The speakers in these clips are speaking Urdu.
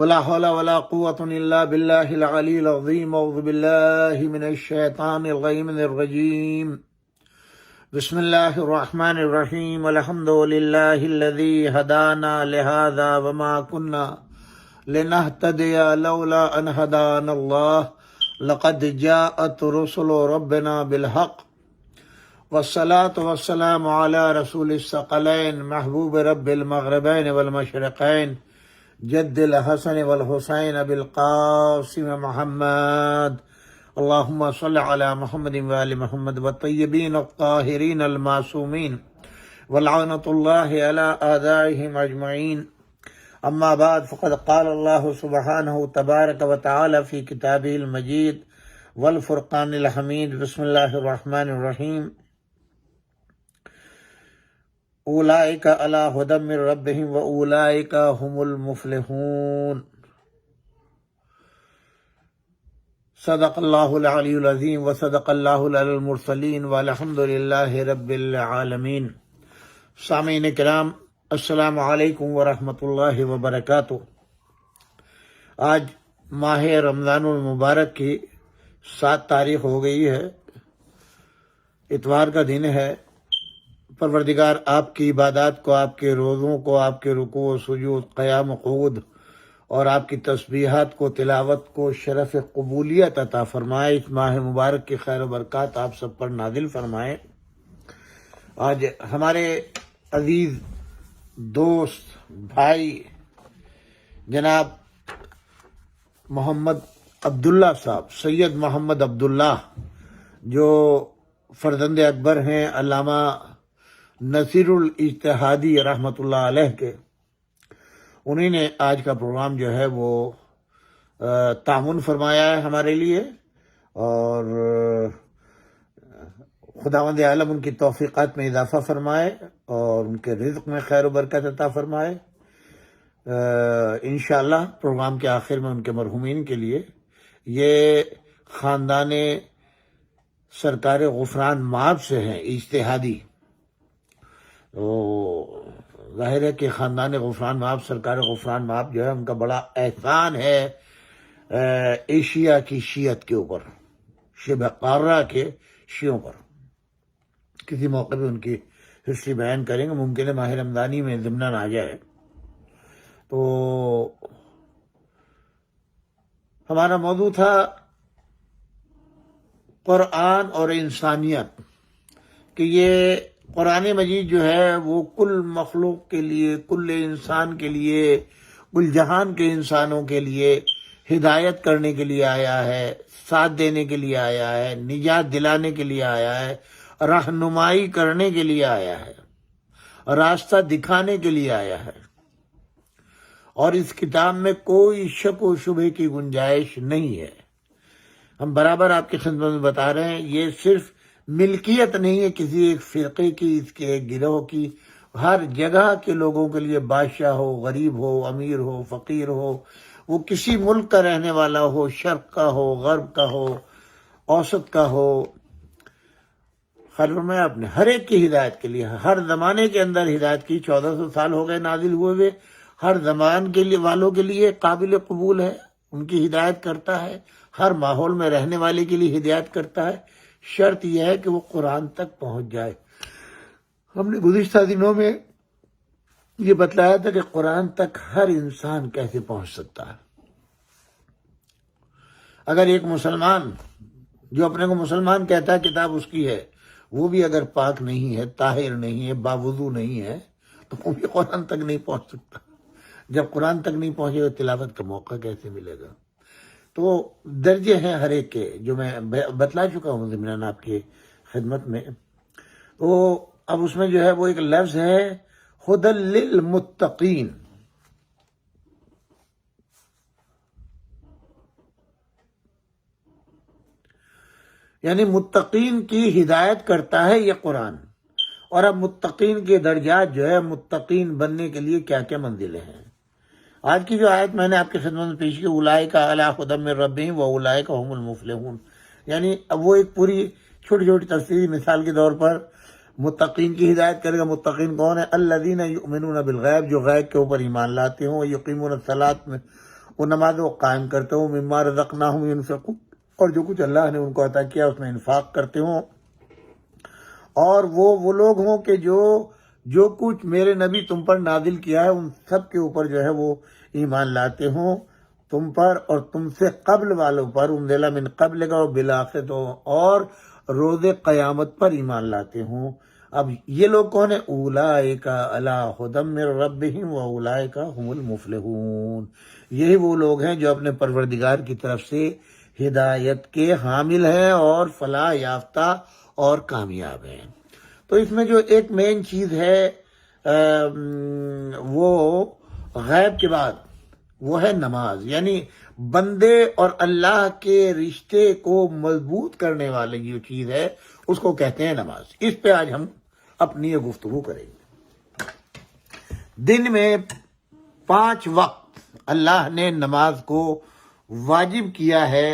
ولا حول ولا قوة إلا بالله العلي العظيم. أعوذ بالله من الشيطان الرجيم. بسم الله الرحمن الرحيم. الحمد لله الذي هدانا لهذا وما كنا لنهتدي لولا أن هدانا الله. لقد جاءت رسل ربنا بالحق والصلاة والسلام على رسول الثقلين محبوب رب المغربين والمشرقين جد الحسن والحسین بالقاسم محمد. اللهم صل على محمد وآل محمد والطيبين الطاهرين المعصومين ولعنة الله على أعدائهم أجمعين. أما بعد، فقد قال الله سبحانه تبارك وتعالى في كتابه المجيد والفرقان الحميد. بسم الله الرحمن الرحيم. اولئک علی ھدی من ربہم واولئک هم المفلحون. صدق اللہ العلی العظیم وصدق اللہ علی المرسلین والحمد للہ رب العالمین. سامعین کرام، السلام علیکم ورحمۃ اللہ وبرکاتہ. آج ماہ رمضان المبارک کی 7 تاریخ ہو گئی ہے، اتوار کا دن ہے. پروردگار آپ کی عبادات کو، آپ کے روزوں کو، آپ کے رکوع و سجود، قیام و قعود اور آپ کی تسبیحات کو، تلاوت کو شرف قبولیت عطا فرمائے. اس ماہ مبارک کی خیر و برکات آپ سب پر نازل فرمائے. آج ہمارے عزیز دوست بھائی جناب محمد عبداللہ صاحب، سید محمد عبداللہ، جو فرزند اکبر ہیں علامہ نصیر الاجتہادی رحمۃ اللہ علیہ کے، انہی نے آج کا پروگرام جو ہے وہ تعاون فرمایا ہے ہمارے لیے، اور خداوند عالم ان کی توفیقات میں اضافہ فرمائے اور ان کے رزق میں خیر و برکت عطا فرمائے. انشاءاللہ پروگرام کے آخر میں ان کے مرحومین کے لیے یہ خاندان سرکار غفران مآب سے ہیں، اجتہادی. تو ظاہر ہے کہ خاندان غفران مآب، سرکار غفران مآب جو ہے، ان کا بڑا احسان ہے ایشیا کی شیعت کے اوپر، شبہ قارہ کے شیعوں پر. کسی موقع پہ ان کی ہسٹری بیان کریں گے، ممکن ہے ماہ رمضانی میں ضمناً آ جائے. تو ہمارا موضوع تھا قرآن اور انسانیت، کہ یہ قرآن مجید جو ہے وہ کل مخلوق کے لیے، کل انسان کے لیے، کل جہان کے انسانوں کے لیے ہدایت کرنے کے لیے آیا ہے، ساتھ دینے کے لیے آیا ہے، نجات دلانے کے لیے آیا ہے، رہنمائی کرنے کے لیے آیا ہے، راستہ دکھانے کے لیے آیا ہے. اور اس کتاب میں کوئی شک و شبہ کی گنجائش نہیں ہے. ہم برابر آپ کی خدمت میں بتا رہے ہیں، یہ صرف ملکیت نہیں ہے کسی ایک فرقے کی، اس کے ایک گروہ کی. ہر جگہ کے لوگوں کے لیے، بادشاہ ہو، غریب ہو، امیر ہو، فقیر ہو، وہ کسی ملک کا رہنے والا ہو، شرق کا ہو، غرب کا ہو، اوسط کا ہو، خلق میں اپنے ہر ایک کی ہدایت کے لیے، ہر زمانے کے اندر ہدایت کی. 1400 سال ہو گئے نازل ہوئے، ہر زمان کے لیے والوں کے لیے قابل قبول ہے، ان کی ہدایت کرتا ہے. ہر ماحول میں رہنے والے کے لیے ہدایت کرتا ہے. شرط یہ ہے کہ وہ قرآن تک پہنچ جائے. ہم نے گزشتہ دنوں میں یہ بتلایا تھا کہ قرآن تک ہر انسان کیسے پہنچ سکتا ہے. اگر ایک مسلمان جو اپنے کو مسلمان کہتا ہے، کتاب اس کی ہے، وہ بھی اگر پاک نہیں ہے، طاہر نہیں ہے، باوضو نہیں ہے، تو وہ بھی قرآن تک نہیں پہنچ سکتا. جب قرآن تک نہیں پہنچے گا، تلاوت کا موقع کیسے ملے گا؟ تو درجے ہیں ہر ایک کے، جو میں بتلا چکا ہوں ضمناً آپ کی خدمت میں. تو اب اس میں جو ہے وہ ایک لفظ ہے ھدی للمتقین. یعنی متقین کی ہدایت کرتا ہے یہ قرآن. اور اب متقین کے درجات جو ہے، متقین بننے کے لیے کیا کیا منزلیں ہیں. آج کی جو آیت میں نے آپ کی خدمت میں پیش کی، اولئک علی ھدی من ربہم واولئک ھم المفلحون، یعنی اب وہ ایک پوری چھوٹی چھوٹی تفصیلی مثال کے طور پر متقین کی ہدایت کرے گا. متقین کون ہے؟ الذین یؤمنون بالغیب، جو غیب کے اوپر ایمان لاتے ہوں، یقیمون الصلاۃ میں، وہ نماز وہ قائم کرتے ہوں، مما رزقناہم ينفقون، اور جو کچھ اللہ نے ان کو عطا کیا اس میں انفاق کرتے ہوں، اور وہ لوگ ہوں کہ جو کچھ میرے نبی تم پر نازل کیا ہے ان سب کے اوپر جو ہے وہ ایمان لاتے ہوں، تم پر اور تم سے قبل والوں پر، انزل من قبل کا بالآخرۃ، اور روز قیامت پر ایمان لاتے ہوں۔ اب یہ لوگ کون ہیں؟ اولئک علی ھدی من ربہم واولئک ھم المفلحون، یہی وہ لوگ ہیں جو اپنے پروردگار کی طرف سے ہدایت کے حامل ہیں اور فلاح یافتہ اور کامیاب ہیں۔ تو اس میں جو ایک مین چیز ہے وہ غیب کے بعد وہ ہے نماز، یعنی بندے اور اللہ کے رشتے کو مضبوط کرنے والی جو چیز ہے اس کو کہتے ہیں نماز۔ اس پہ آج ہم اپنی یہ گفتگو کریں گے۔ دن میں 5 وقت اللہ نے نماز کو واجب کیا ہے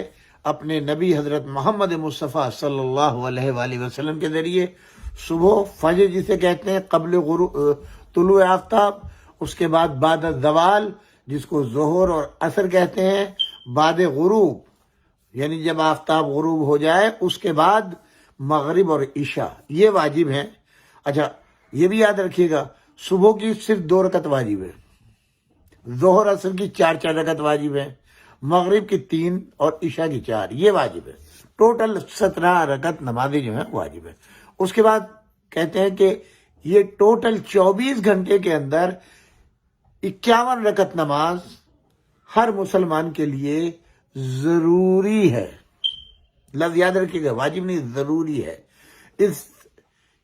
اپنے نبی حضرت محمد مصطفیٰ صلی اللہ علیہ وآلہ وسلم کے ذریعے۔ صبح فجر جسے کہتے ہیں قبل طلوع آفتاب، اس کے بعد بعد الزوال جس کو ظہر اور عصر کہتے ہیں، بعد غروب یعنی جب آفتاب غروب ہو جائے اس کے بعد مغرب اور عشاء، یہ واجب ہیں۔ اچھا یہ بھی یاد رکھیے گا صبح کی صرف 2 رکعت واجب ہے، ظہر عصر کی 4 رکعت واجب ہے، مغرب کی 3 اور عشاء کی 4، یہ واجب ہے۔ ٹوٹل 17 رکعت نمازیں جو ہیں واجب ہے۔ اس کے بعد کہتے ہیں کہ یہ ٹوٹل 24 گھنٹے کے اندر 51 رکعت نماز ہر مسلمان کے لیے ضروری ہے۔ لفظ یاد رکھیے گا، واجب نہیں ضروری ہے۔ اس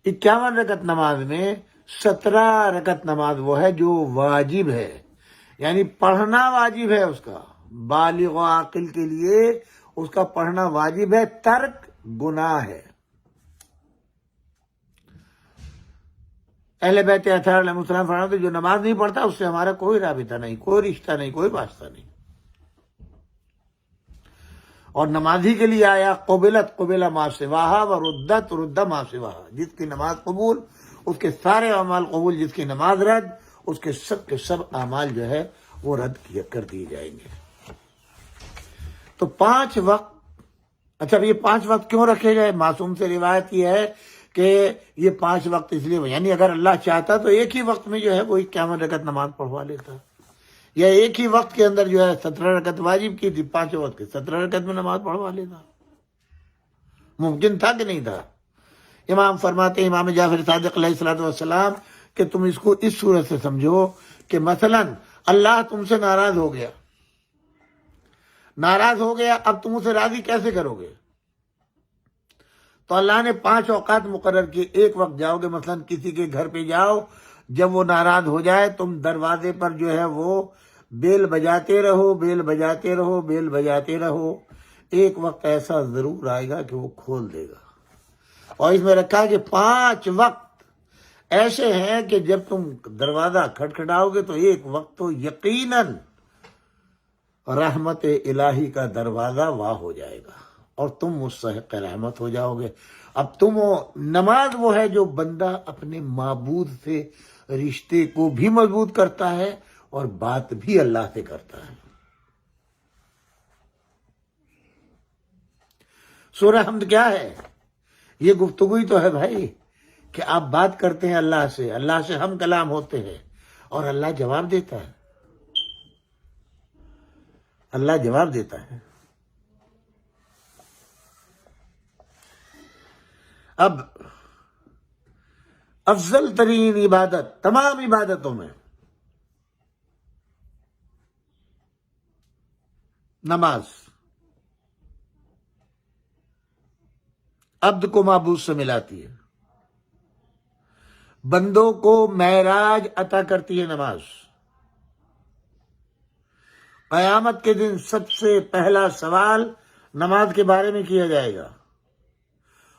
51 رکعت نماز میں 17 رکعت نماز وہ ہے جو واجب ہے، یعنی پڑھنا واجب ہے، اس کا بالغ و عاقل کے لیے اس کا پڑھنا واجب ہے، ترک گناہ ہے۔ اہل بیت اطہار علیہ السلام فرماتے جو نماز نہیں پڑھتا اس سے ہمارا کوئی رابطہ نہیں، کوئی رشتہ نہیں، کوئی واسطہ نہیں۔ اور نمازی کے لیے آیا قبل ما سواہا وردت رد ما سواہا، جس کی نماز قبول اس کے سارے اعمال قبول، جس کی نماز رد اس کے سب اعمال جو ہے وہ رد کر دیے جائیں گے۔ تو 5 وقت، اچھا یہ 5 وقت کیوں رکھے گئے؟ معصوم سے روایت یہ ہے کہ یہ 5 وقت اس لیے، یعنی اگر اللہ چاہتا تو ایک ہی وقت میں جو ہے وہ 51 رکعت نماز پڑھوا لیتا، یا ایک ہی وقت کے اندر جو ہے 17 رکعت واجب کی تھی، 5 وقت کی 17 رکعت میں نماز پڑھوا لیتا۔ ممکن تھا کہ نہیں تھا؟ امام فرماتے ہیں، امام جعفر صادق علیہ الصلوۃ والسلام، کہ تم اس کو اس صورت سے سمجھو کہ مثلا اللہ تم سے ناراض ہو گیا، اب تم اسے راضی کیسے کرو گے؟ تو اللہ نے 5 اوقات مقرر کیے۔ ایک وقت جاؤ گے، مثلا کسی کے گھر پہ جاؤ، جب وہ ناراض ہو جائے تم دروازے پر جو ہے وہ بیل بجاتے رہو، ایک وقت ایسا ضرور آئے گا کہ وہ کھول دے گا۔ اور اس میں رکھا ہے کہ 5 وقت ایسے ہیں کہ جب تم دروازہ کھٹکھٹاؤ گے تو ایک وقت تو یقیناً رحمت الہی کا دروازہ واہ ہو جائے گا اور تم مستحق رحمت ہو جاؤ گے۔ اب نماز وہ ہے جو بندہ اپنے معبود سے رشتے کو بھی مضبوط کرتا ہے اور بات بھی اللہ سے کرتا ہے۔ سورہ حمد کیا ہے؟ یہ گفتگو ہی تو ہے بھائی، کہ آپ بات کرتے ہیں اللہ سے ہم کلام ہوتے ہیں اور اللہ جواب دیتا ہے، اللہ جواب دیتا ہے۔ اب افضل ترین عبادت تمام عبادتوں میں نماز عبد کو معبود سے ملاتی ہے، بندوں کو معراج عطا کرتی ہے نماز۔ قیامت کے دن سب سے پہلا سوال نماز کے بارے میں کیا جائے گا،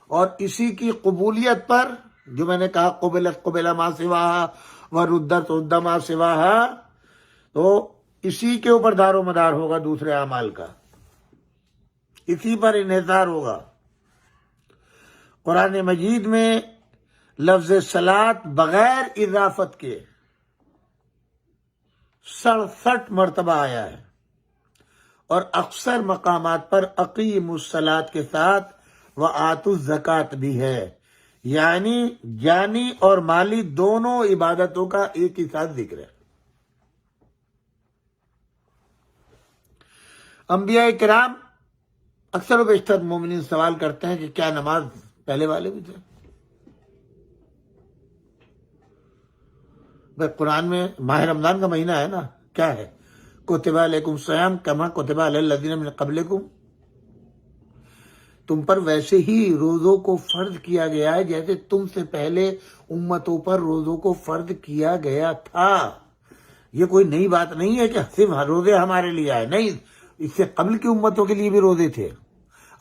اور اسی کی قبولیت پر جو میں نے کہا قبل ما سواہا وردت رد ما سواہا، تو اسی کے اوپر دار و مدار ہوگا دوسرے اعمال کا، اسی پر انحصار ہوگا۔ قرآن مجید میں لفظ صلاۃ بغیر اضافت کے 67 مرتبہ آیا ہے، اور اکثر مقامات پر اقیم الصلاۃ کے ساتھ وآتوا الزکوٰۃ بھی ہے، یعنی جانی اور مالی دونوں عبادتوں کا ایک ہی ساتھ ذکر ہے۔ انبیاء کرام اکثر و بیشتر مومنین سوال کرتے ہیں کہ کیا نماز پہلے والے بھی تھے؟ بھائی قرآن میں ماہ رمضان کا مہینہ ہے نا، کیا ہے؟ کتب علیکم الصیام کما کتب علی الذین من قبلکم، تم پر ویسے ہی روزوں کو فرض کیا گیا ہے جیسے تم سے پہلے امتوں پر روزوں کو فرض کیا گیا تھا۔ یہ کوئی نئی بات نہیں ہے کہ صرف روزے ہمارے لیے آئے، نہیں، اس سے قبل کی امتوں کے لیے بھی روزے تھے۔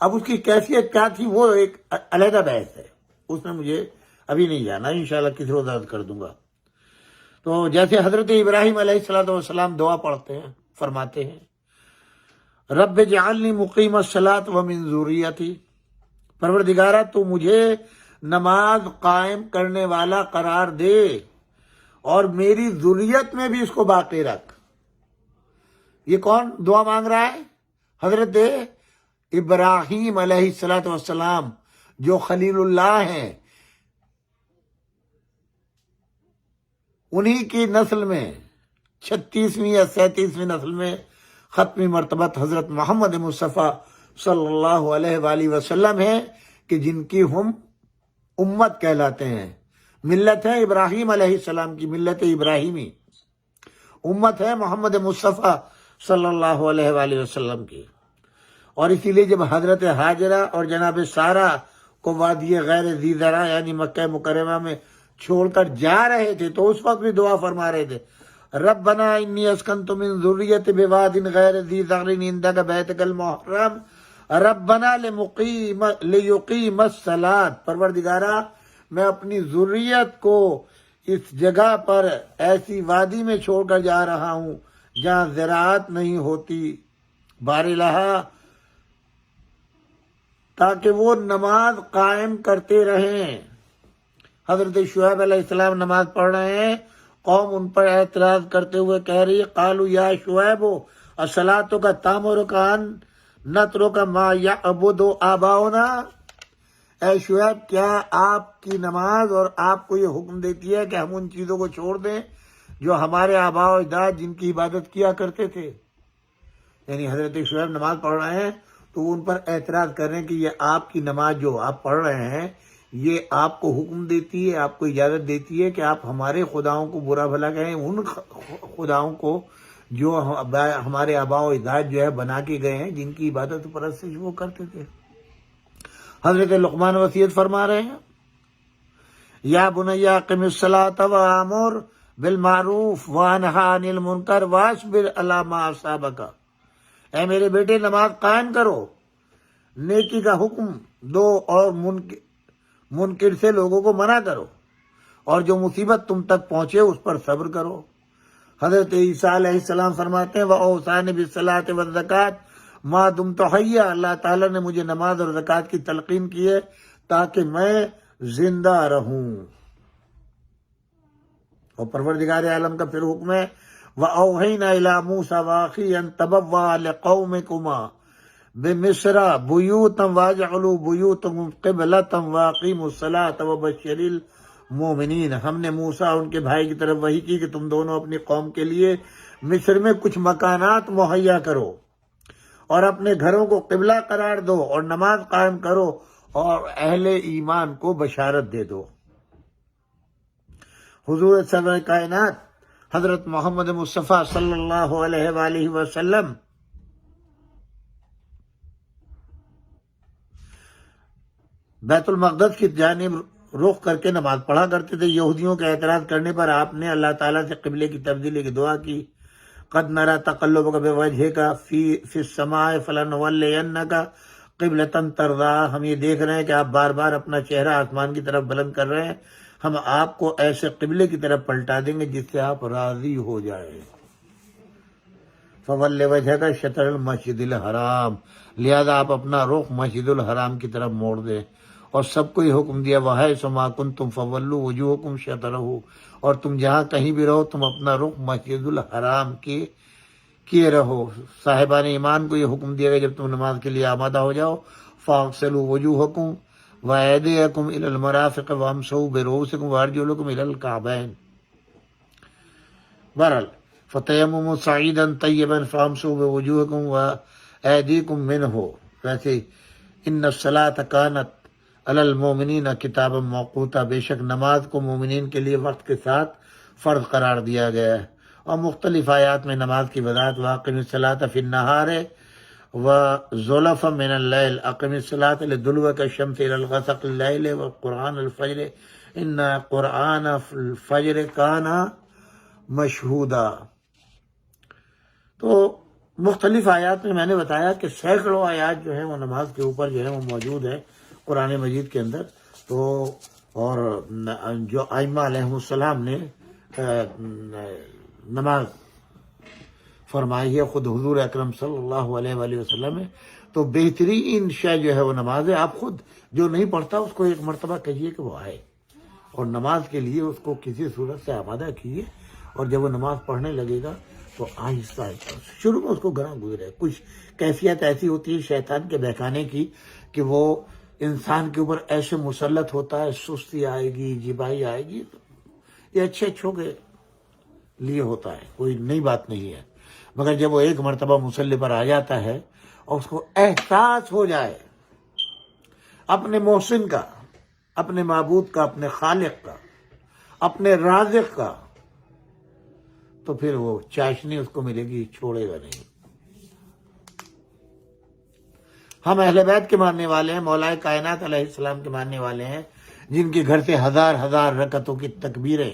اب اس کی کیفیت کیا تھی وہ ایک علیحدہ بحث ہے، اس میں مجھے ابھی نہیں جانا، انشاءاللہ کسی روز عرض کر دوں گا۔ تو جیسے حضرت ابراہیم علیہ السلام دعا پڑھتے ہیں، فرماتے ہیں رب اجعلنی مقیم الصلاۃ ومن ذریتی، پروردگارہ تو مجھے نماز قائم کرنے والا قرار دے اور میری ذریت میں بھی اس کو باقی رکھ۔ یہ کون دعا مانگ رہا ہے؟ حضرت ابراہیم علیہ السلام جو خلیل اللہ ہیں، انہی کی نسل میں 36ویں یا 37ویں نسل میں ختمی مرتبت حضرت محمد مصطفیٰ صلی اللہ علیہ وآلہ وسلم ہے کہ جن کی ہم امت کہلاتے ہیں۔ ملت ہے ابراہیم علیہ السلام کی، ملت ابراہیمی، امت ہے محمد مصطفیٰ صلی اللہ علیہ وآلہ وسلم کی۔ اور اسی لیے جب حضرت ہاجرہ اور جناب سارہ کو وادی غیر ذی زرع یعنی مکہ مکرمہ میں چھوڑ کر جا رہے تھے تو اس وقت بھی دعا فرما رہے تھے ربنا انی اسکنت من ذریتی بواد غیر ذی زرع عندک بیتک المحرم ربنا لیقیم الصلاۃ، پروردگارہ میں اپنی ذریت کو اس جگہ پر ایسی وادی میں چھوڑ کر جا رہا ہوں جہاں زراعت نہیں ہوتی، بارلہا، تاکہ وہ نماز قائم کرتے رہیں۔ حضرت شعیب علیہ السلام نماز پڑھ رہے ہیں، قوم ان پر اعتراض کرتے ہوئے کہہ رہی ہے قالوا یا شعیب الصلاۃ کا تامرک ان نترک ما یعبد آباؤنا، اے شعیب کیا آپ کی نماز اور آپ کو یہ حکم دیتی ہے کہ ہم ان چیزوں کو چھوڑ دیں جو ہمارے آباء و اجداد جن کی عبادت کیا کرتے تھے؟ یعنی حضرت شعیب نماز پڑھ رہے ہیں تو وہ ان پر اعتراض کر رہے ہیں کہ یہ آپ کی نماز جو آپ پڑھ رہے ہیں یہ آپ کو حکم دیتی ہے، آپ کو اجازت دیتی ہے کہ آپ ہمارے خداؤں کو برا بھلا کہیں، ان خداؤں کو جو ہمارے آباء و اجداد جو ہے بنا کے گئے ہیں، جن کی عبادت و پرستش وہ کرتے تھے۔ حضرت لقمان وصیت فرما رہے ہیں یا بنی اقم الصلاۃ وامر بالمعروف وانہی عن المنکر واصبر علی ما اصابک، اے میرے بیٹے نماز قائم کرو، نیکی کا حکم دو اور منکر سے لوگوں کو منع کرو، اور جو مصیبت تم تک پہنچے اس پر صبر کرو۔ حضرت عیسیٰ علیہ السلام فرماتے ہیں وَأَوْصَانِي بِالصَّلَاةِ وَالزَّكَاةِ مَا دُمْتُ حَيًّا، اللہ تعالیٰ نے مجھے نماز اور زکوٰۃ کی تلقین کی ہے تاکہ میں زندہ رہوں۔ اور پروردگار عالم کا پھر حکم ہے وَأَوْحَيْنَا إِلَىٰ مُوسَىٰ وَأَخِيهِ أَن تَبَوَّأَ لِقَوْمِكُمَا بِمِصْرَ بُيُوتًا وَاجْعَلُوا بُيُوتَكُمْ قِبْلَةً وَأَقِيمُوا الصَّلَاةَ وَبَشِّرِ الْمُؤْمِنِينَ، ہم نے موسیٰ ان کے بھائی کی طرف وحی کی کہ تم دونوں اپنی قوم کے لیے مصر میں کچھ مکانات مہیا کرو اور اپنے گھروں کو قبلہ قرار دو اور نماز قائم کرو اور اہل ایمان کو بشارت دے دو۔ حضور صدر کائنات حضرت محمد مصطفیٰ صلی اللہ علیہ وآلہ وسلم بیت المقدس کی جانب رخ کر کے نماز پڑھا کرتے تھے۔ یہودیوں کے اعتراض کرنے پر آپ نے اللہ تعالیٰ سے قبلے کی تبدیلی کی دعا کی قد نرى تقلبك بوجهك في السماء فلنولينك قبلة ترضاها، ہم یہ دیکھ رہے ہیں کہ آپ بار بار اپنا چہرہ آسمان کی طرف بلند کر رہے ہیں، ہم آپ کو ایسے قبلے کی طرف پلٹا دیں گے جس سے آپ راضی ہو جائیں۔ فول وجهك شطر المسجد الحرام، لہذا آپ اپنا رخ مسجد الحرام کی طرف موڑ دیں، اور سب کو یہ حکم دیا وَحَيْثُ مَا كُنتُمْ فَوَلُّوا وُجُوهَكُمْ شَطْرَهُ، اور تم جہاں کہیں بھی رہو تم اپنا رخ مسجد الحرام کی کیے رہو۔ صاحبان ایمان کو یہ حکم دیا گیا جب تم نماز کے لیے آمادہ ہو جاؤ، فاغسلوا وجوہکم وایدیکم الی المرافق وامسحوا برؤوسکم وارجلکم الی الکعبین۔ بہرحال فتیمموا صعیدا طیبا فامسحوا بوجوہکم وایدیکم منہ، ویسے ان الصلاۃ کانت علی المؤمنین کتابا موقوتا، بے شک نماز کو مومنین کے لیے وقت کے ساتھ فرض قرار دیا گیا ہے۔ اور مختلف آیات میں نماز کی وضاحت، واقم الصلاۃ فی النہار وزلفا من اللیل، اقم الصلاۃ لدلوک الشمس الی الغسق اللیل وقرآن الفجر ان قرآن الفجر کان مشہودا۔ تو مختلف آیات میں نے بتایا کہ سینکڑوں آیات جو ہیں وہ نماز کے اوپر جو ہے وہ موجود ہے قرآن مجید کے اندر۔ تو اور جو ائمہ علیہم السلام نے نماز فرمائی ہے، خود حضور اکرم صلی اللہ علیہ وآلہ وسلم میں، تو بہترین شے جو ہے وہ نماز ہے۔ آپ خود جو نہیں پڑھتا اس کو ایک مرتبہ کہیے کہ وہ آئے اور نماز کے لیے اس کو کسی صورت سے آمادہ کیجیے، اور جب وہ نماز پڑھنے لگے گا تو آہستہ آہستہ شروع میں اس کو گراں گزرے۔ کچھ کیفیت ایسی ہوتی ہے شیطان کے بہکانے کی کہ وہ انسان کے اوپر ایسے مسلط ہوتا ہے، سستی آئے گی، جبائی آئے گی، یہ اچھوں کے لیے ہوتا ہے، کوئی نئی بات نہیں ہے۔ مگر جب وہ ایک مرتبہ مصلی پر آ جاتا ہے اور اس کو احساس ہو جائے اپنے محسن کا، اپنے معبود کا، اپنے خالق کا، اپنے رازق کا، تو پھر وہ چاشنی اس کو ملے گی، چھوڑے گا نہیں۔ ہم اہل بیت کے ماننے والے ہیں، مولا کائنات علیہ السلام کے ماننے والے ہیں، جن کے گھر سے ہزار ہزار رکعتوں کی تکبیریں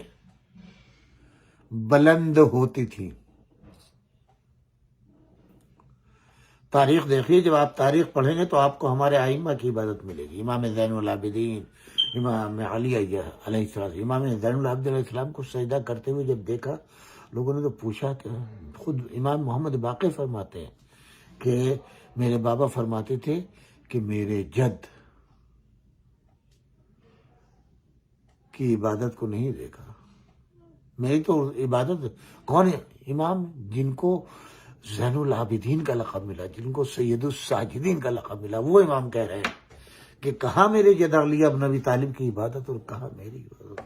بلند ہوتی تھی۔ تاریخ دیکھیے، جب آپ تاریخ پڑھیں گے تو آپ کو ہمارے ائمہ کی عبادت ملے گی۔ امام زین العابدین، امام علی علیہ السلام، امام زین العابدین علیہ السلام کو سجدہ کرتے ہوئے جب دیکھا، لوگوں نے تو پوچھا کہ خود امام محمد باقر فرماتے ہیں کہ میرے بابا فرماتے تھے کہ میرے جد کی عبادت کو نہیں دیکھا، میری تو عبادت کون ہے؟ امام جن کو زین العابدین کا لقب ملا، جن کو سید الساجدین کا لقب ملا، وہ امام کہہ رہے ہیں کہ کہاں میرے جد علی ابن ابی طالب کی عبادت اور کہاں میری عبادت۔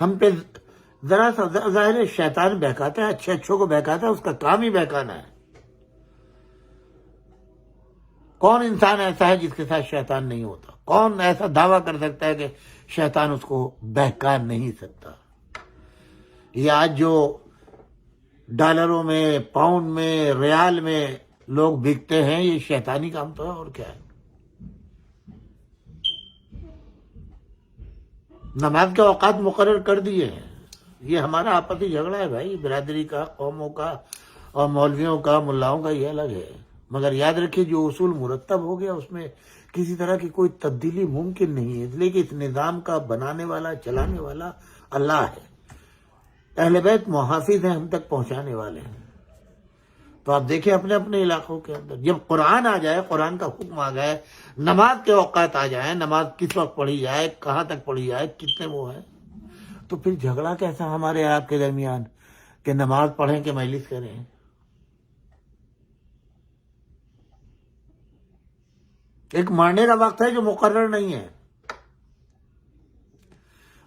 ہم پہ ذرا سا ظاہر شیطان بہکاتا ہے، اچھوں کو بہکاتا ہے، اس کا کام ہی بہکانا ہے۔ کون انسان ایسا ہے جس کے ساتھ شیطان نہیں ہوتا؟ کون ایسا دعویٰ کر سکتا ہے کہ شیطان اس کو بہکا نہیں سکتا؟ یہ آج جو ڈالروں میں، پاؤنڈ میں، ریال میں لوگ بکتے ہیں، یہ شیطانی کام تو ہے، اور کیا ہے؟ نماز کے اوقات مقرر کر دیے ہیں، یہ ہمارا آپسی جھگڑا ہے بھائی، برادری کا، قوموں کا اور مولویوں کا، ملاؤں کا، یہ الگ ہے۔ مگر یاد رکھیے جو اصول مرتب ہو گیا اس میں کسی طرح کی کوئی تبدیلی ممکن نہیں ہے، اس لیے کہ اس نظام کا بنانے والا، چلانے والا اللہ ہے۔ اہل بیت محافظ ہیں، ہم تک پہنچانے والے ہیں۔ تو آپ دیکھیں اپنے اپنے علاقوں کے اندر جب قرآن آ جائے، قرآن کا حکم آ جائے، نماز کے اوقات آ جائیں، نماز کس وقت پڑھی جائے، کہاں تک پڑھی جائے، کتنے وہ ہیں، تو پھر جھگڑا کیسا ہمارے آپ کے درمیان کہ نماز پڑھیں کہ مجلس کریں؟ ایک مرنے کا وقت ہے جو مقرر نہیں ہے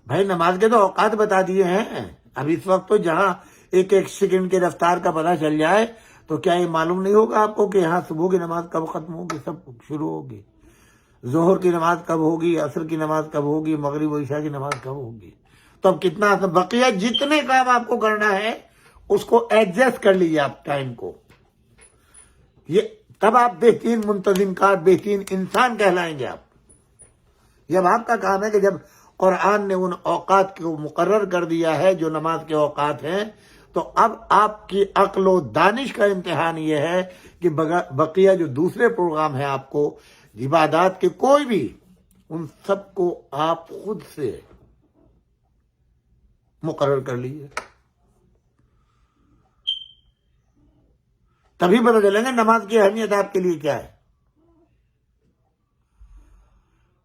بھائی۔ نماز کے تو اوقات بتا دیے ہیں، اب اس وقت تو جہاں ایک ایک سیکنڈ کی رفتار کا پتہ چل جائے تو کیا یہ معلوم نہیں ہوگا آپ کو کہ یہاں صبح کی نماز کب ختم ہوگی، سب شروع ہوگی، ظہر کی نماز کب ہوگی، عصر کی نماز کب ہوگی، مغرب و عشاء کی نماز کب ہوگی؟ تو اب کتنا بقیہ جتنے کام آپ کو کرنا ہے اس کو ایڈجسٹ کر لیجیے آپ ٹائم کو، یہ تب آپ بہترین منتظم کار، بہترین انسان کہلائیں گے آپ۔ جب آپ کا کام ہے کہ جب قرآن نے ان اوقات کو مقرر کر دیا ہے جو نماز کے اوقات ہیں، تو اب آپ کی عقل و دانش کا امتحان یہ ہے کہ بقیہ جو دوسرے پروگرام ہیں آپ کو عبادات کے کوئی بھی، ان سب کو آپ خود سے مقرر کر لیجیے، تبھی پتہ چلیں گے نماز کی اہمیت آپ کے لیے کیا ہے۔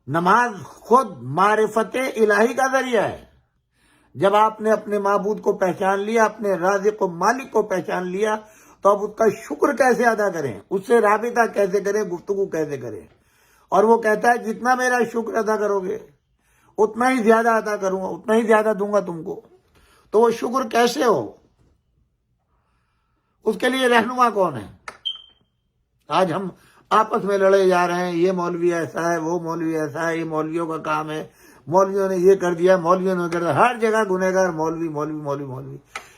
نماز خود معرفت الہی کا ذریعہ ہے۔ جب آپ نے اپنے معبود کو پہچان لیا، اپنے رازق و مالک کو پہچان لیا، تو اب اس کا شکر کیسے ادا کریں، اس سے رابطہ کیسے کریں، گفتگو کیسے کریں۔ اور وہ کہتا ہے جتنا میرا شکر ادا کرو گے اتنا ہی زیادہ ادا کروں گا، اتنا ہی زیادہ دوں گا تم کو۔ تو وہ شکر کیسے ہو، اس کے لیے رہنما کون ہے؟ آج ہم آپس میں لڑے جا رہے ہیں، یہ مولوی ایسا ہے، وہ مولوی ایسا ہے، یہ مولویوں کا کام ہے، مولویوں نے یہ کر دیا، مولویوں نے کر دیا، ہر جگہ گنہگار مولوی مولوی مولوی مولوی۔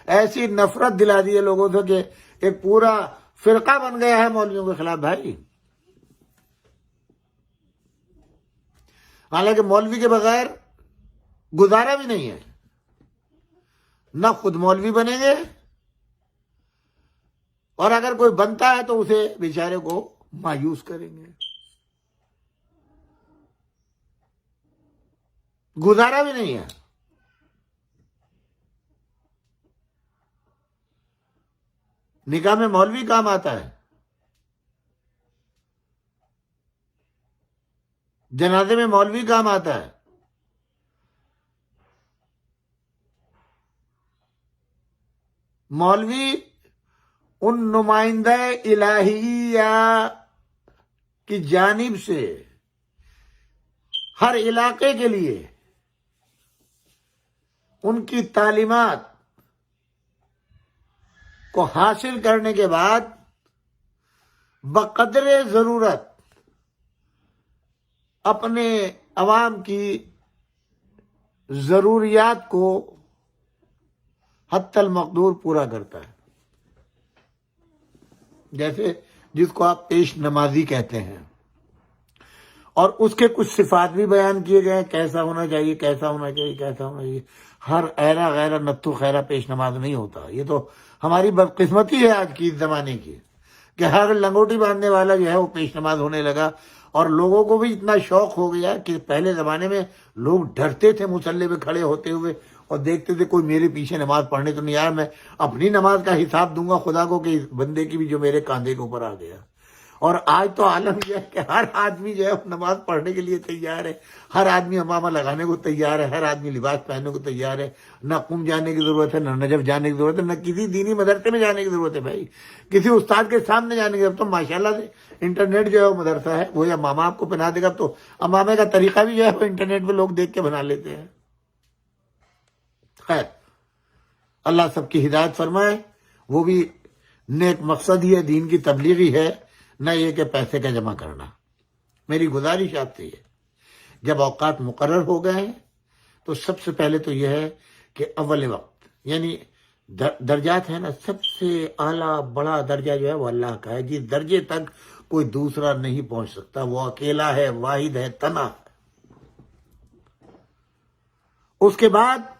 ایسی نفرت دلا دی ہے لوگوں سے کہ ایک پورا فرقہ بن گیا ہے مولویوں کے خلاف بھائی۔ حالانکہ مولوی کے بغیر گزارا بھی نہیں ہے، نہ خود مولوی بنیں گے، اور اگر کوئی بنتا ہے تو اسے بیچارے کو مایوس کریں گے، گزارا بھی نہیں ہے۔ نکاح میں مولوی کام آتا ہے، جنازے میں مولوی کام آتا ہے، مولوی ان نمائندہ الہیہ کی جانب سے ہر علاقے کے لیے ان کی تعلیمات کو حاصل کرنے کے بعد بقدر ضرورت اپنے عوام کی ضروریات کو حتی المقدور پورا کرتا ہے۔ جیسے جس کو آپ پیش نمازی کہتے ہیں، اور اس کے کچھ صفات بھی بیان کیے گئے ہیں، کیسا ہونا چاہیے، کیسا ہونا چاہیے، کیسا ہونا چاہیے۔ ہر ایرا غیرہ نتھو خیرہ پیش نماز نہیں ہوتا۔ یہ تو ہماری بدقسمتی ہے آج کی زمانے کی، کہ ہر لنگوٹی باندھنے والا جو ہے وہ پیش نماز ہونے لگا، اور لوگوں کو بھی اتنا شوق ہو گیا کہ پہلے زمانے میں لوگ ڈرتے تھے مصلی پہ کھڑے ہوتے ہوئے، اور دیکھتے تھے کوئی میرے پیچھے نماز پڑھنے تو نہیں آیا، میں اپنی نماز کا حساب دوں گا خدا کو کہ اس بندے کی بھی جو میرے کاندھے کے اوپر آ گیا۔ اور آج تو عالم یہ ہے کہ ہر آدمی جو ہے نماز پڑھنے کے لیے تیار ہے، ہر آدمی امامہ لگانے کو تیار ہے، ہر آدمی لباس پہننے کو تیار ہے، نہ قم جانے کی ضرورت ہے، نہ نجف جانے کی ضرورت ہے، نہ کسی دینی مدرسے میں جانے کی ضرورت ہے بھائی، کسی استاد کے سامنے جانے کی ضرورت۔ تو ماشاءاللہ سے انٹرنیٹ جو ہے وہ مدرسہ ہے، وہ امامہ آپ کو پہنا دے گا، تو امامے کا طریقہ بھی جو ہے وہ انٹرنیٹ پہ لوگ دیکھ کے بنا لیتے ہیں۔ خیر، اللہ سب کی ہدایت فرمائے۔ وہ بھی نیک مقصد ہی ہے، دین کی تبلیغ ہی ہے، نہ یہ کہ پیسے کا جمع کرنا۔ میری گزارش آپ سے ہے، جب اوقات مقرر ہو گئے ہیں تو سب سے پہلے تو یہ ہے کہ اول وقت، یعنی درجات ہیں نا، سب سے اعلیٰ بڑا درجہ جو ہے وہ اللہ کا ہے، جس درجے تک کوئی دوسرا نہیں پہنچ سکتا، وہ اکیلا ہے، واحد ہے، تنہا ہے۔ اس کے بعد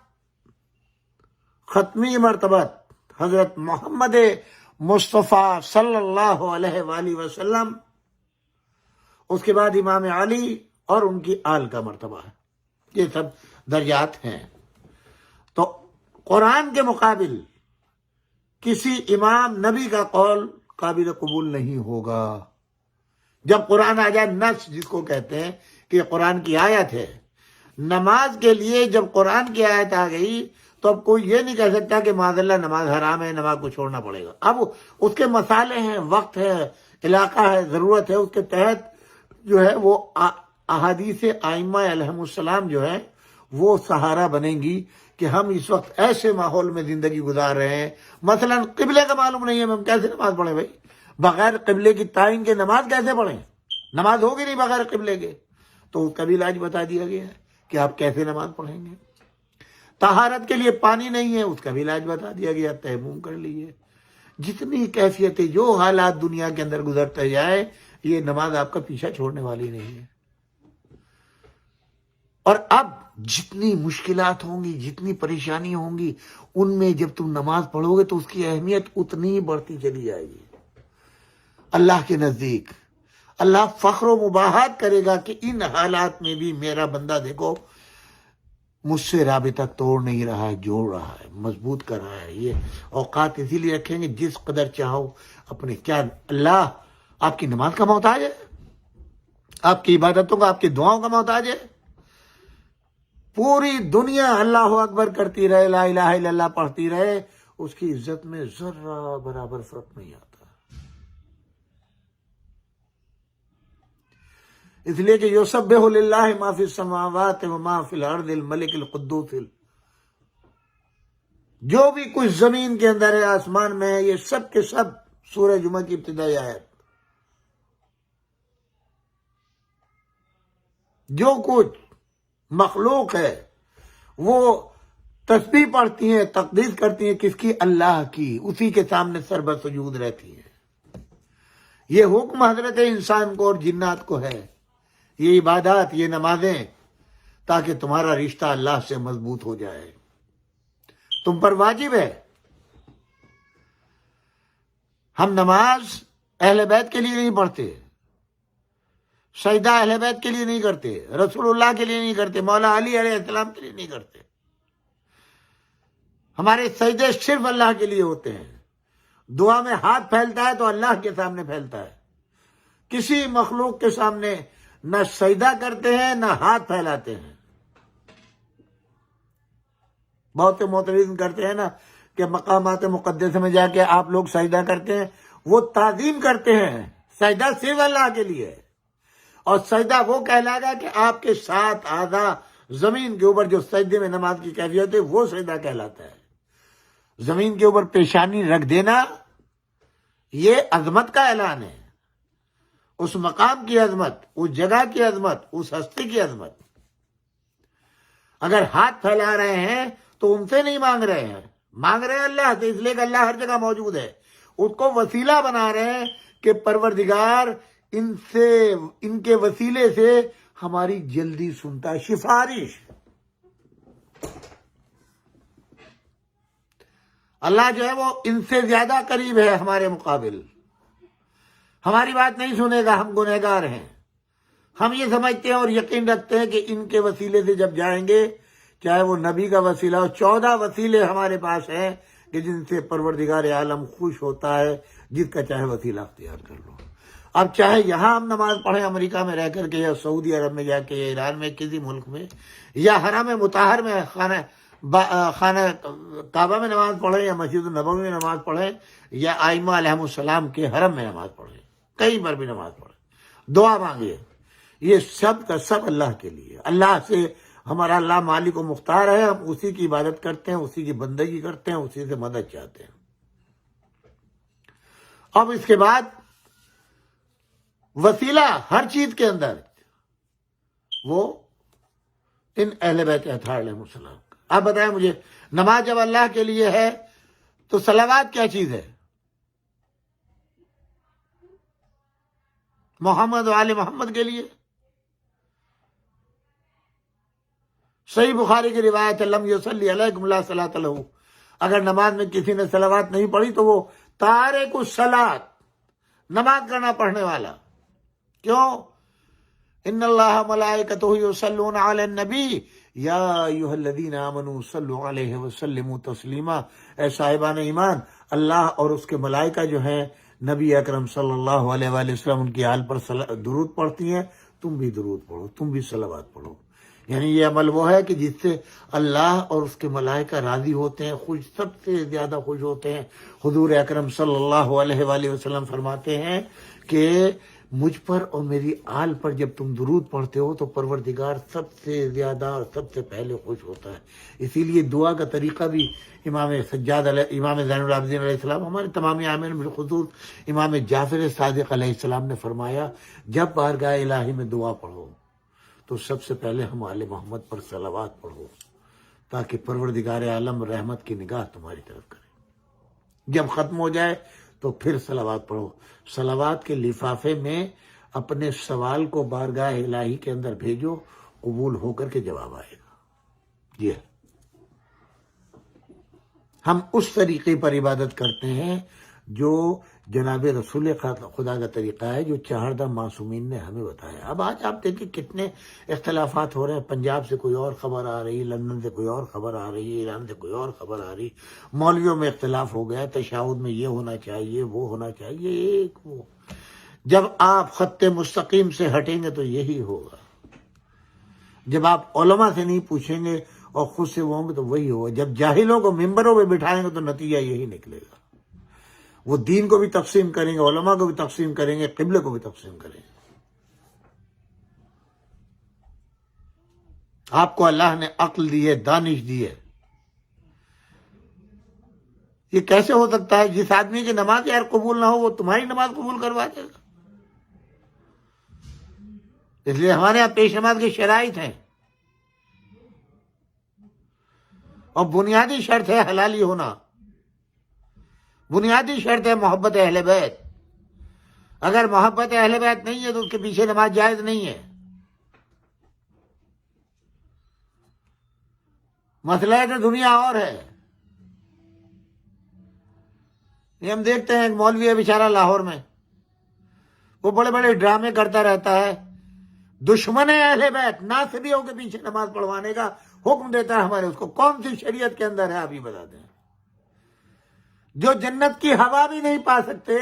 ختمی مرتبت حضرت محمد مصطفیٰ صلی اللہ علیہ وآلہ وسلم، اس کے بعد امام علی اور ان کی آل کا مرتبہ ہے۔ یہ سب درجات ہیں۔ تو قرآن کے مقابل کسی امام نبی کا قول قابل قبول نہیں ہوگا۔ جب قرآن آ جائے، نص جس کو کہتے ہیں کہ یہ قرآن کی آیت ہے، نماز کے لیے جب قرآن کی آیت آ گئی تو اب کوئی یہ نہیں کہہ سکتا کہ معاذ اللہ نماز حرام ہے، نماز کو چھوڑنا پڑے گا۔ اب اس کے مسالے ہیں، وقت ہے، علاقہ ہے، ضرورت ہے، اس کے تحت جو ہے وہ احادیث ائمہ علیہم السلام جو ہے وہ سہارا بنیں گی کہ ہم اس وقت ایسے ماحول میں زندگی گزار رہے ہیں، مثلا قبلے کا معلوم نہیں ہے، ہم کیسے نماز پڑھیں بھائی؟ بغیر قبلے کی تعین کے نماز کیسے پڑھیں؟ نماز ہوگی نہیں بغیر قبلے کے۔ تو اس کا بھی علاج بتا دیا گیا ہے کہ آپ کیسے نماز پڑھیں گے۔ طہارت کے لیے پانی نہیں ہے، اس کا بھی علاج بتا دیا گیا، تیمم کر لیجیے۔ جتنی کیفیتیں، جو حالات دنیا کے اندر گزرتے جائے، یہ نماز آپ کا پیچھا چھوڑنے والی نہیں ہے۔ اور اب جتنی مشکلات ہوں گی، جتنی پریشانی ہوں گی، ان میں جب تم نماز پڑھو گے تو اس کی اہمیت اتنی ہی بڑھتی چلی جائے گی۔ اللہ کے نزدیک اللہ فخر و مباحات کرے گا کہ ان حالات میں بھی میرا بندہ دیکھو مجھ سے رابطہ توڑ نہیں رہا ہے، جوڑ رہا ہے، مضبوط کر رہا ہے۔ یہ اوقات اسی لیے رکھیں گے جس قدر چاہو اپنے، کیا اللہ آپ کی نماز کا محتاج ہے؟ آپ کی عبادتوں کا، آپ کی دعاؤں کا محتاج ہے؟ پوری دنیا اللہ اکبر کرتی رہے، لا الہ الا اللہ پڑھتی رہے، اس کی عزت میں ذرہ برابر فرق نہیں آتا۔ اس لیے کہ یسبح للہ ما فی السماوات و ما فی الارض الملک القدوس، جو بھی کچھ زمین کے اندر ہے، آسمان میں ہے، یہ سب کے سب سورہ جمعہ کی ابتدائی آیت، جو کچھ مخلوق ہے وہ تسبیح پڑھتی ہیں، تقدیس کرتی ہیں، کس کی؟ اللہ کی، اسی کے سامنے سر بسجود رہتی ہیں۔ یہ حکم حضرت انسان کو اور جنات کو ہے، یہ عبادات، یہ نمازیں، تاکہ تمہارا رشتہ اللہ سے مضبوط ہو جائے، تم پر واجب ہے۔ ہم نماز اہل بیت کے لیے نہیں پڑھتے، سجدہ اہل بیت کے لیے نہیں کرتے، رسول اللہ کے لیے نہیں کرتے، مولا علی علیہ السلام کے لیے نہیں کرتے۔ ہمارے سجدے صرف اللہ کے لیے ہوتے ہیں۔ دعا میں ہاتھ پھیلتا ہے تو اللہ کے سامنے پھیلتا ہے، کسی مخلوق کے سامنے نہ سجدہ کرتے ہیں نہ ہاتھ پھیلاتے ہیں۔ بہت سے معترض کرتے ہیں نا کہ مقامات مقدسہ میں جا کے آپ لوگ سجدہ کرتے ہیں، وہ تعظیم کرتے ہیں، سجدہ صرف اللہ کے لیے ہے۔ اور سجدہ وہ کہلائے گا کہ آپ کے ساتھ اعضاء زمین کے اوپر جو سجدے میں نماز کی کیفیت ہے، وہ سجدہ کہلاتا ہے۔ زمین کے اوپر پیشانی رکھ دینا یہ عظمت کا اعلان ہے، اس مقام کی عظمت، اس جگہ کی عظمت، اس ہستی کی عظمت۔ اگر ہاتھ پھیلا رہے ہیں تو ان سے نہیں مانگ رہے ہیں، مانگ رہے ہیں اللہ سے، اس لیے کہ اللہ ہر جگہ موجود ہے۔ اس کو وسیلہ بنا رہے ہیں کہ پروردگار ان کے وسیلے سے ہماری جلدی سنتا ہے، سفارش۔ اللہ جو ہے وہ ان سے زیادہ قریب ہے ہمارے مقابل، ہماری بات نہیں سنے گا، ہم گنہگار ہیں۔ ہم یہ سمجھتے ہیں اور یقین رکھتے ہیں کہ ان کے وسیلے سے جب جائیں گے، چاہے وہ نبی کا وسیلہ ہو، 14 وسیلے ہمارے پاس ہیں کہ جن سے پروردگار عالم خوش ہوتا ہے، جس کا چاہے وسیلہ اختیار کر لو۔ اب چاہے یہاں ہم نماز پڑھیں امریکہ میں رہ کر کے، یا سعودی عرب میں جا کے، یا ایران میں، کسی ملک میں، یا حرم مطہر میں خانہ کعبہ میں نماز پڑھیں، یا مسجد النبوی میں نماز پڑھیں، یا ائمہ علیہم السلام کے حرم میں نماز پڑھیں، کہیں پر بھی نماز پڑھیں، دعا مانگے، یہ سب کا سب اللہ کے لیے۔ اللہ سے ہمارا اللہ مالک و مختار ہے، ہم اسی کی عبادت کرتے ہیں، اسی کی بندگی کرتے ہیں، اسی سے مدد چاہتے ہیں۔ اب اس کے بعد وسیلہ ہر چیز کے اندر وہ ان اہل بیت اطہار علیہ السلام کا۔ آپ بتائیں مجھے، نماز جب اللہ کے لیے ہے تو صلوات کیا چیز ہے؟ محمد و آل محمد کے لیے۔ صحیح بخاری کی روایت ہے، لم یصلی علیکم لا صلاۃ لہ، اگر نماز میں کسی نے صلوات نہیں پڑھی تو وہ تارک الصلاۃ، نماز کا نہ پڑھنے والا۔ کیوں؟ ان اللہ ملائکتہ یصلون علی النبی یا ایھا الذین آمنوا صلوا علیہ وسلموا تسلیما، اے صاحبان ایمان، اللہ اور اس کے ملائکہ جو ہیں نبی اکرم صلی اللہ علیہ وآلہ وسلم ان کی آل پر درود پڑھتی ہیں، تم بھی درود پڑھو، تم بھی صلوات پڑھو۔ یعنی یہ عمل وہ ہے کہ جس سے اللہ اور اس کے ملائکہ راضی ہوتے ہیں، خوش، سب سے زیادہ خوش ہوتے ہیں۔ حضور اکرم صلی اللہ علیہ وآلہ وسلم فرماتے ہیں کہ مجھ پر اور میری آل پر جب تم درود پڑھتے ہو تو پروردگار سب سے زیادہ اور سب سے پہلے خوش ہوتا ہے۔ اسی لیے دعا کا طریقہ بھی امام زین العابدین علیہ السلام، ہمارے تمام عامل بالخصوص امام جعفر صادق علیہ السلام نے فرمایا، جب بارگاہ الہی میں دعا پڑھو تو سب سے پہلے ہم آل محمد پر صلوات پڑھو، تاکہ پروردگار عالم رحمت کی نگاہ تمہاری طرف کرے۔ جب ختم ہو جائے تو پھر صلوات پڑھو۔ صلوات کے لفافے میں اپنے سوال کو بارگاہ الہی کے اندر بھیجو، قبول ہو کر کے جواب آئے گا۔ یہ ہم اس طریقے پر عبادت کرتے ہیں جو جناب رسول خدا کا طریقہ ہے، جو 14 معصومین نے ہمیں بتایا۔ اب آج آپ دیکھیں کتنے اختلافات ہو رہے ہیں، پنجاب سے کوئی اور خبر آ رہی، لندن سے کوئی اور خبر آ رہی ہے، ایران سے کوئی اور خبر آ رہی، مولویوں میں اختلاف ہو گیا، تشہد میں یہ ہونا چاہیے، وہ ہونا چاہیے، ایک وہ جب آپ خط مستقیم سے ہٹیں گے تو یہی ہوگا. جب آپ علماء سے نہیں پوچھیں گے اور خود سے وہ ہوں گے تو وہی ہوگا. جب جاہلوں کو ممبروں پہ بٹھائیں گے تو نتیجہ یہی نکلے گا. وہ دین کو بھی تقسیم کریں گے، علماء کو بھی تقسیم کریں گے، قبلے کو بھی تقسیم کریں گے. آپ کو اللہ نے عقل دی ہے، دانش دی ہے. یہ کیسے ہو سکتا ہے؟ جس آدمی کی نماز یار قبول نہ ہو وہ تمہاری نماز قبول کروا دے گا. اس لیے ہمارے یہاں پیش نماز کی شرائط ہیں، اور بنیادی شرط ہے حلالی ہونا. بنیادی شرط ہے محبت اہل بیت. اگر محبت اہل بیت نہیں ہے تو اس کے پیچھے نماز جائز نہیں ہے. مسئلہ ہے تو دنیا اور ہے. یہ ہم دیکھتے ہیں ایک مولوی ہے بیچارہ لاہور میں، وہ بڑے بڑے ڈرامے کرتا رہتا ہے، دشمن اہل بیت ناصبیوں کے پیچھے نماز پڑھوانے کا حکم دیتا ہے ہمارے. اس کو کون سی شریعت کے اندر ہے آپ ہی بتا دیں؟ جو جنت کی ہوا بھی نہیں پا سکتے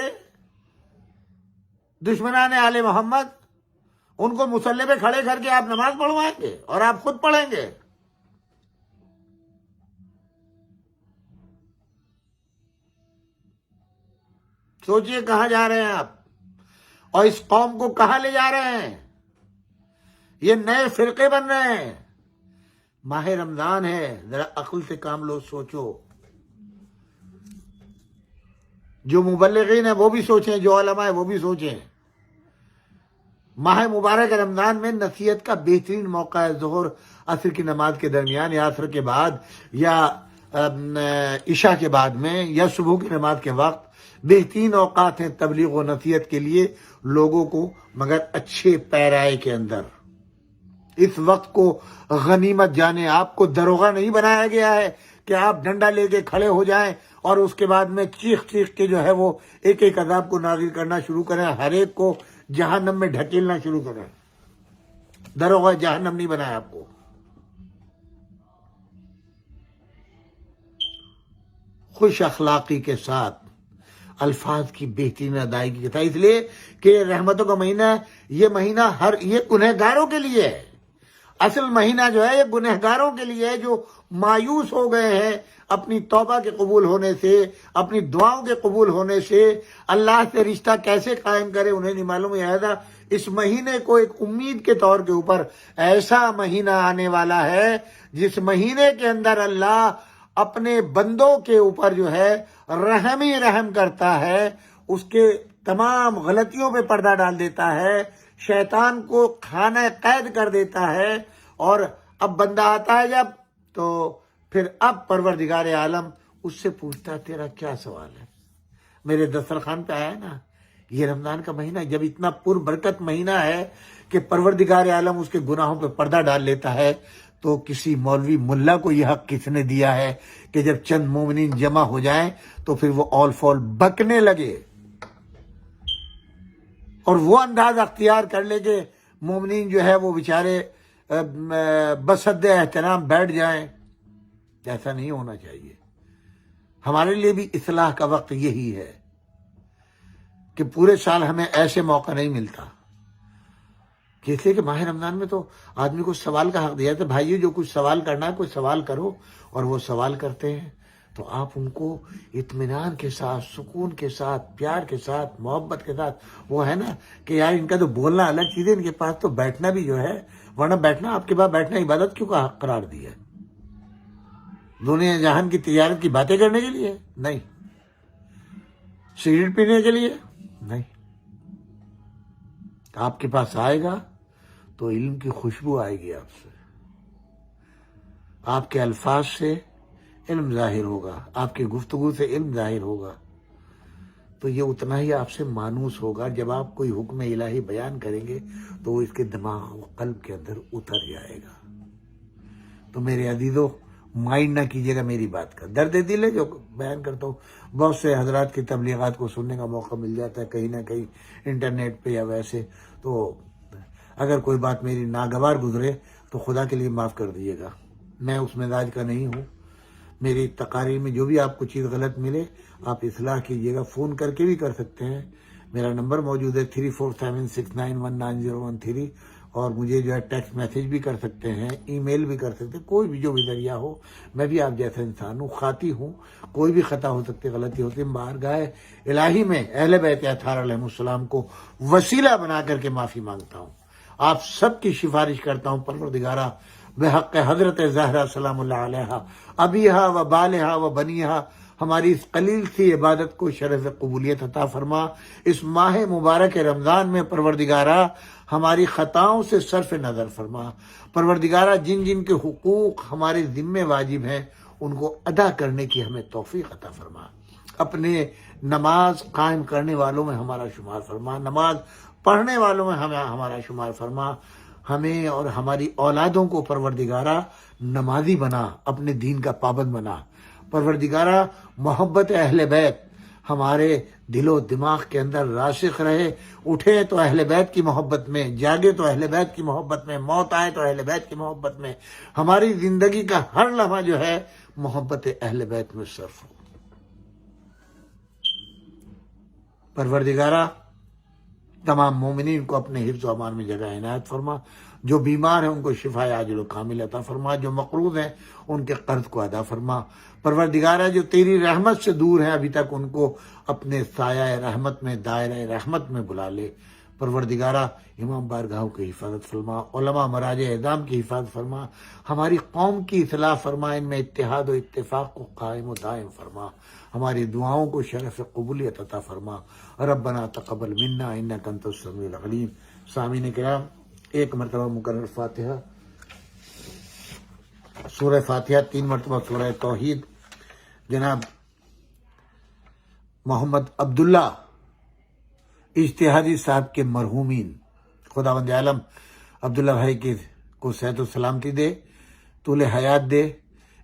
دشمنان آل محمد، ان کو مصلی پہ کھڑے کر کے آپ نماز پڑھوائیں گے اور آپ خود پڑھیں گے؟ سوچئے کہاں جا رہے ہیں آپ، اور اس قوم کو کہاں لے جا رہے ہیں. یہ نئے فرقے بن رہے ہیں. ماہ رمضان ہے، ذرا عقل سے کام لو، سوچو. جو مبلغین ہیں وہ بھی سوچیں، جو علماء ہیں وہ بھی سوچیں. ماہ مبارک رمضان میں نصیحت کا بہترین موقع ہے. ظہر عصر کی نماز کے درمیان، یا عصر کے بعد، یا عشاء کے بعد میں، یا صبح کی نماز کے وقت بہترین اوقات ہیں تبلیغ و نصیحت کے لیے لوگوں کو، مگر اچھے پیرائے کے اندر. اس وقت کو غنیمت جانے. آپ کو دروغہ نہیں بنایا گیا ہے کہ آپ ڈنڈا لے کے کھڑے ہو جائیں اور اس کے بعد میں چیخ چیخ کے جو ہے وہ ایک ایک عذاب کو نازل کرنا شروع کریں، ہر ایک کو جہنم میں ڈھکیلنا شروع کریں. دروغہ جہنم نہیں بنایا آپ کو. خوش اخلاقی کے ساتھ الفاظ کی بہترین ادائیگی کے ساتھ، اس لیے کہ رحمتوں کا مہینہ ہے. یہ مہینہ یہ گنہگاروں کے لیے ہے. اصل مہینہ جو ہے یہ گنہگاروں کے لیے ہے، جو مایوس ہو گئے ہیں اپنی توبہ کے قبول ہونے سے، اپنی دعاؤں کے قبول ہونے سے. اللہ سے رشتہ کیسے قائم کرے انہیں نہیں معلوم. لہذا اس مہینے کو ایک امید کے طور کے اوپر، ایسا مہینہ آنے والا ہے جس مہینے کے اندر اللہ اپنے بندوں کے اوپر جو ہے رحم ہی رحم کرتا ہے. اس کے تمام غلطیوں پہ پردہ ڈال دیتا ہے، شیطان کو خانہ قید کر دیتا ہے. اور اب بندہ آتا ہے جب، تو پھر اب پروردگار عالم اس سے پوچھتا ہے تیرا کیا سوال ہے؟ میرے دسترخوان پہ آیا نا. یہ رمضان کا مہینہ جب اتنا پر برکت مہینہ ہے کہ پروردگار عالم اس کے گناہوں پہ پردہ ڈال لیتا ہے، تو کسی مولوی ملا کو یہ حق کس نے دیا ہے کہ جب چند مومنین جمع ہو جائیں تو پھر وہ اول فول بکنے لگے اور وہ انداز اختیار کر لے کہ مومنین جو ہے وہ بیچارے بصد احترام بیٹھ جائیں؟ ایسا نہیں ہونا چاہیے. ہمارے لیے بھی اصلاح کا وقت یہی ہے کہ پورے سال ہمیں ایسے موقع نہیں ملتا. اس لیے کہ ماہ رمضان میں تو آدمی کو سوال کا حق دیا تھا. بھائیو جو کچھ سوال کرنا ہے کوئی سوال کرو، اور وہ سوال کرتے ہیں تو آپ ان کو اطمینان کے ساتھ، سکون کے ساتھ، پیار کے ساتھ، محبت کے ساتھ، وہ ہے نا کہ یار ان کا تو بولنا الگ چیز ہے، ان کے پاس تو بیٹھنا بھی جو ہے، ورنہ بیٹھنا آپ کے پاس بیٹھنا عبادت کیوں کا حق قرار دیا ہے؟ دنیا جہان کی تجارت کی باتیں کرنے کے لیے نہیں، سگریٹ پینے کے لیے نہیں. آپ کے پاس آئے گا تو علم کی خوشبو آئے گی آپ سے، آپ کے الفاظ سے علم ظاہر ہوگا، آپ کی گفتگو سے علم ظاہر ہوگا. تو یہ اتنا ہی آپ سے مانوس ہوگا. جب آپ کوئی حکم الہی بیان کریں گے تو وہ اس کے دماغ و قلب کے اندر اتر جائے گا. تو میرے عزیزو، مائنڈ نہ کیجیے گا میری بات کا. درد دل ہے جو بیان کرتا ہوں. بہت سے حضرات کی تبلیغات کو سننے کا موقع مل جاتا ہے کہیں نہ کہیں انٹرنیٹ پہ یا ویسے. تو اگر کوئی بات میری ناگوار گزرے تو خدا کے لیے معاف کر دیجیے گا. میں اس مزاج کا نہیں ہوں. میری تقاریر میں جو بھی آپ کو چیز غلط ملے آپ اصلاح کیجیے گا. فون کر کے بھی کر سکتے ہیں. میرا نمبر موجود ہے 3476919013، اور مجھے جو ہے ٹیکسٹ میسیج بھی کر سکتے ہیں، ای میل بھی کر سکتے ہیں، کوئی بھی جو بھی ذریعہ ہو۔ میں بھی آپ جیسا انسان ہوں، خاطی ہوں، کوئی بھی خطا ہو سکتی، غلطی ہوتی ہے۔ بارگاہ الہی میں اہل بیت اطہار علیہ السلام کو وسیلہ بنا کر کے معافی مانگتا ہوں۔ آپ سب کی سفارش کرتا ہوں پروردگارہ بحق حضرت زہرا سلام اللہ علیہا ابیہا و بالہا و بنیہا، ہماری اس قلیل سی عبادت کو شرف قبولیت عطا فرما۔ اس ماہ مبارک رمضان میں پروردگارہ ہماری خطاؤں سے صرف نظر فرما۔ پروردگارہ جن جن کے حقوق ہمارے ذمے واجب ہیں ان کو ادا کرنے کی ہمیں توفیق عطا فرما۔ اپنے نماز قائم کرنے والوں میں ہمارا شمار فرما، نماز پڑھنے والوں میں ہمارا شمار فرما۔ ہمیں اور ہماری اولادوں کو پروردگارہ نمازی بنا، اپنے دین کا پابند بنا۔ پروردگارہ محبت اہل بیت ہمارے دل و دماغ کے اندر راسخ رہے، اٹھے تو اہل بیت کی محبت میں، جاگے تو اہل بیت کی محبت میں، موت آئے تو اہل بیت کی محبت میں، ہماری زندگی کا ہر لمحہ جو ہے محبت اہل بیت میں صرف ہو۔ پروردگارہ تمام مومنین کو اپنے حفظ و امان میں جگہ عنایت فرما، جو بیمار ہیں ان کو شفا عاجل و کامل عطا فرما، جو مقروض ہیں ان کے قرض کو ادا فرما۔ پروردگارہ جو تیری رحمت سے دور ہیں ابھی تک ان کو اپنے سایہ رحمت میں، دائرہ رحمت میں بلا لے۔ پروردگارہ امام بارگاہوں کی حفاظت فرما، علماء مراجع اعظام کی حفاظت فرما، ہماری قوم کی اصلاح فرما، ان میں اتحاد و اتفاق کو قائم و دائم فرما، ہماری دعاؤں کو شرف قبولیت عطا فرما۔ ربنا تقبل منا انک انت السمیع العلیم۔ سامعین کرام، ایک مرتبہ مکرر فاتحہ، سورہ فاتحہ، 3 مرتبہ سورہ توحید۔ جناب محمد عبداللہ اجتہادی صاحب کے مرحومین، خداوند عالم عبداللہ بھائی کو صحت و سلامتی دے، طول حیات دے،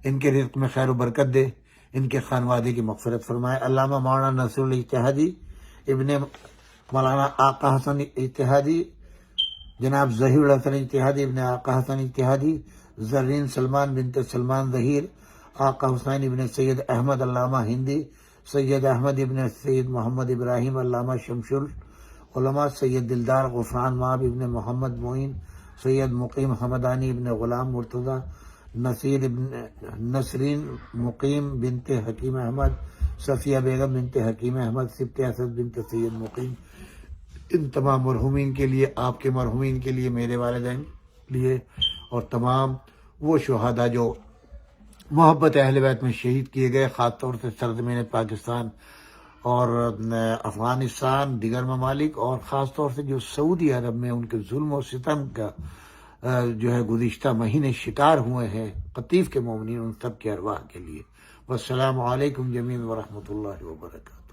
ان کے رزق میں خیر و برکت دے، ان کے خانوادے کی مغفرت فرمائے۔ علامہ مولانا نصر الاجتہادی، ابن مولانا آقا حسن اجتہادی، جناب ظہیر الحسن اجتہادی، ابن آقا حسن اجتہادی، زرین سلمان بنت سلمان ظہیر، آقا حسین ابن سید احمد علامہ ہندی، سید احمد ابن سید محمد ابراہیم علامہ شمشل علماء، سید دلدار غفران ماب ابن محمد معین، سید مقیم حمدانی ابن غلام مرتضی، نسرین مقیم بنت حکیم احمد، صفیہ بیگم بنت حکیم احمد، سبط اسد بنت سید مقیم، ان تمام مرحومین کے لیے، آپ کے مرحومین کے لیے، میرے والدین کے لیے، اور تمام وہ شہداء جو محبت اہل بیت میں شہید کیے گئے، خاص طور سے سرزمین پاکستان اور افغانستان، دیگر ممالک، اور خاص طور سے جو سعودی عرب میں ان کے ظلم و ستم کا جو ہے گزشتہ مہینے شکار ہوئے ہیں قطیف کے مومنین، ان سب کے ارواح کے لیے۔ والسلام علیکم جمیعاً ورحمۃ اللہ وبرکاتہ۔